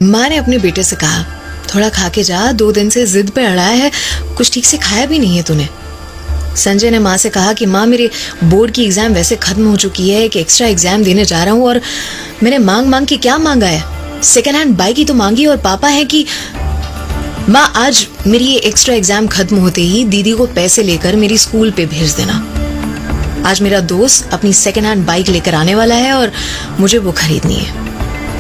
माँ ने अपने बेटे से कहा, थोड़ा खा के जा, 2 दिन से जिद पे अड़ा है, कुछ ठीक से खाया भी नहीं है तूने। संजय ने माँ से कहा कि माँ, मेरे बोर्ड की एग्जाम वैसे खत्म हो चुकी है कि एक्स्ट्रा एग्जाम देने जा रहा हूँ और मैंने मांग के क्या मांगा है, सेकेंड हैंड बाइक ही तो मांगी और पापा है कि माँ आज मेरी ये एक्स्ट्रा एग्जाम खत्म होते ही दीदी को पैसे लेकर मेरी स्कूल पे भेज देना। आज मेरा दोस्त अपनी सेकेंड हैंड बाइक लेकर आने वाला है और मुझे वो खरीदनी है।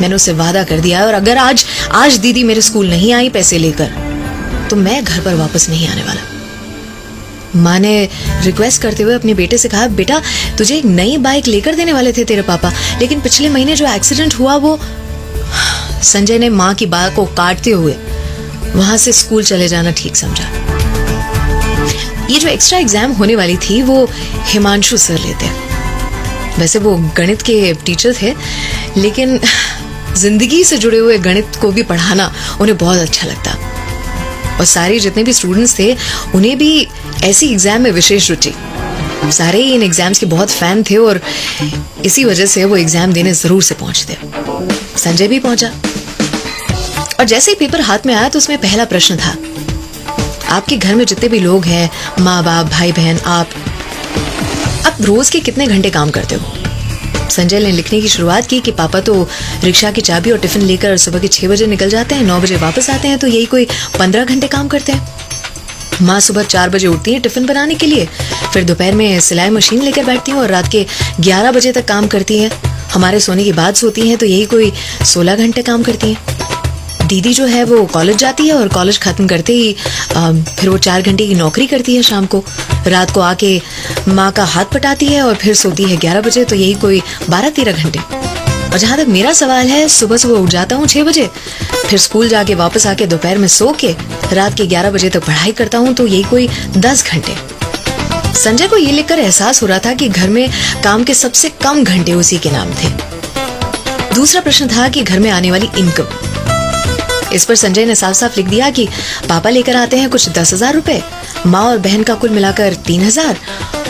मैंने उससे वादा कर दिया है और अगर आज दीदी मेरे स्कूल नहीं आई पैसे लेकर तो मैं घर पर वापस नहीं आने वाला। माँ ने रिक्वेस्ट करते हुए अपने बेटे से कहा, बेटा तुझे एक नई बाइक लेकर देने वाले थे तेरे पापा, लेकिन पिछले महीने जो एक्सीडेंट हुआ वो। संजय ने माँ की बात को काटते हुए वहां से स्कूल चले जाना ठीक समझा। ये जो एक्स्ट्रा एग्जाम होने वाली थी वो हिमांशु सर लेते। वैसे वो गणित के टीचर थे, लेकिन जिंदगी से जुड़े हुए गणित को भी पढ़ाना उन्हें बहुत अच्छा लगता और सारे जितने भी स्टूडेंट्स थे उन्हें भी ऐसी एग्जाम में विशेष रुचि। सारे ही इन एग्जाम्स के बहुत फैन थे और इसी वजह से वो एग्जाम देने जरूर से पहुंचते। संजय भी पहुंचा और जैसे ही पेपर हाथ में आया तो उसमें पहला प्रश्न था, आपके घर में जितने भी लोग हैं, माँ बाप भाई बहन, आप रोज के कितने घंटे काम करते हो। संजय ने लिखने की शुरुआत की कि पापा तो रिक्शा की चाबी और टिफिन लेकर सुबह के 6 बजे निकल जाते हैं, 9 बजे वापस आते हैं, तो यही कोई 15 घंटे काम करते हैं। माँ सुबह 4 बजे उठती है टिफिन बनाने के लिए, फिर दोपहर में सिलाई मशीन लेकर बैठती है और रात के 11 बजे तक काम करती है। हमारे सोने के बाद सोती है तो यही कोई 16 घंटे काम करती है। दीदी जो है वो कॉलेज जाती है और कॉलेज खत्म करते ही फिर वो 4 घंटे की नौकरी करती है। शाम को रात को आके माँ का हाथ पटाती है और फिर सोती है 11 बजे, तो यही कोई 12-13 घंटे। और जहां तक मेरा सवाल है, सुबह उठ जाता हूँ 6 बजे, फिर स्कूल जाके वापस आके दोपहर में सो के रात के 11 बजे तक पढ़ाई करता हूँ, तो यही कोई 10 घंटे। संजय को ये लेकर एहसास हो रहा था कि घर में काम के सबसे कम घंटे उसी के नाम थे। दूसरा प्रश्न था कि घर में आने वाली इनकम। इस पर संजय ने साफ साफ लिख दिया कि पापा लेकर आते हैं कुछ 10,000 रुपए, माँ और बहन का कुल मिलाकर 3,000,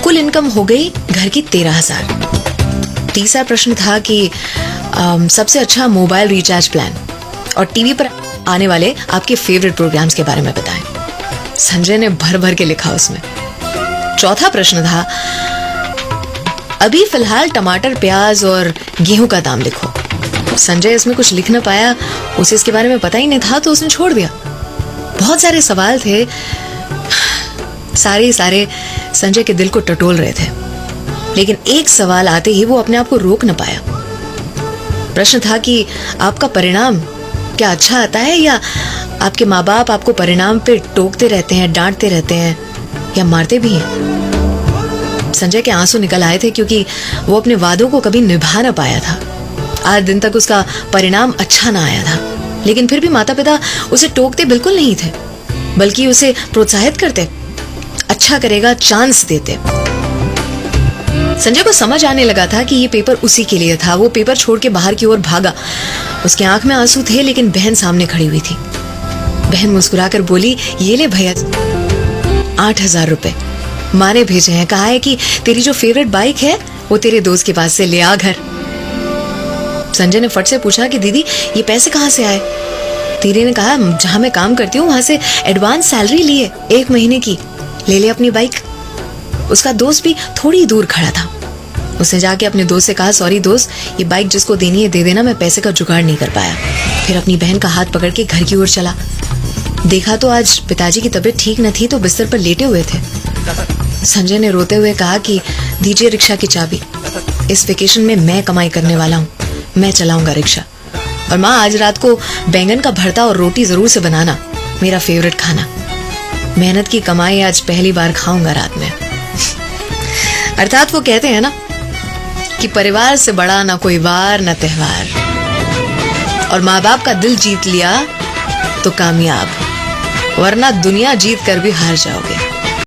कुल इनकम हो गई घर की 13,000। तीसरा प्रश्न था कि सबसे अच्छा मोबाइल रिचार्ज प्लान और टीवी पर आने वाले आपके फेवरेट प्रोग्राम्स के बारे में बताएं। संजय ने भर भर के लिखा उसमें। चौथा प्रश्न था, अभी फिलहाल टमाटर, प्याज और गेहूं का दाम लिखो। संजय इसमें कुछ लिख न पाया, उसे इसके बारे में पता ही नहीं था, तो उसने छोड़ दिया। बहुत सारे सवाल थे, सारे संजय के दिल को टटोल रहे थे, लेकिन एक सवाल आते ही वो अपने आप को रोक न पाया। प्रश्न था कि आपका परिणाम क्या अच्छा आता है या आपके माँ बाप आपको परिणाम पे टोकते रहते हैं, डांटते रहते हैं या मारते भी हैं। संजय के आंसू निकल आए थे क्योंकि वो अपने वादों को कभी निभा न पाया था। आज दिन तक उसका परिणाम अच्छा ना आया था, लेकिन फिर भी माता पिता उसे टोकते बिल्कुल नहीं थे, बल्कि उसे प्रोत्साहित करते, अच्छा करेगा चांस देते। संजय को समझ आने लगा था कि ये पेपर उसी के लिए था। वो पेपर छोड़ के बाहर की ओर भागा। उसके आंख में आंसू थे, लेकिन बहन सामने खड़ी हुई थी। बहन मुस्कुराकर बोली, ये ले भैया 8,000 रुपए माँ ने भेजे हैं, कहा है कि तेरी जो फेवरेट बाइक है वो तेरे दोस्त के पास से ले आ घर। संजय ने फट से पूछा कि दीदी ये पैसे कहाँ से आए। दीदी ने कहा, जहां मैं काम करती हूँ वहां से एडवांस सैलरी लिए 1 महीने की, ले ले अपनी बाइक। उसका दोस्त भी थोड़ी दूर खड़ा था। उसने जाके अपने दोस्त से कहा, सॉरी दोस्त, ये बाइक जिसको देनी है दे देना, मैं पैसे का जुगाड़ नहीं कर पाया। फिर अपनी बहन का हाथ पकड़ के घर की ओर चला। देखा तो आज पिताजी की तबीयत ठीक न थी, तो बिस्तर पर लेटे हुए थे। संजय ने रोते हुए कहा कि दीजिए रिक्शा की चाबी, इस वेकेशन में मैं कमाई करने वाला हूँ, मैं चलाऊंगा रिक्शा। और माँ आज रात को बैंगन का भरता और रोटी जरूर से बनाना, मेरा फेवरेट खाना। मेहनत की कमाई आज पहली बार खाऊंगा रात में। अर्थात वो कहते हैं ना कि परिवार से बड़ा ना कोई वार ना त्योहार, और माँ बाप का दिल जीत लिया तो कामयाब, वरना दुनिया जीत कर भी हार जाओगे।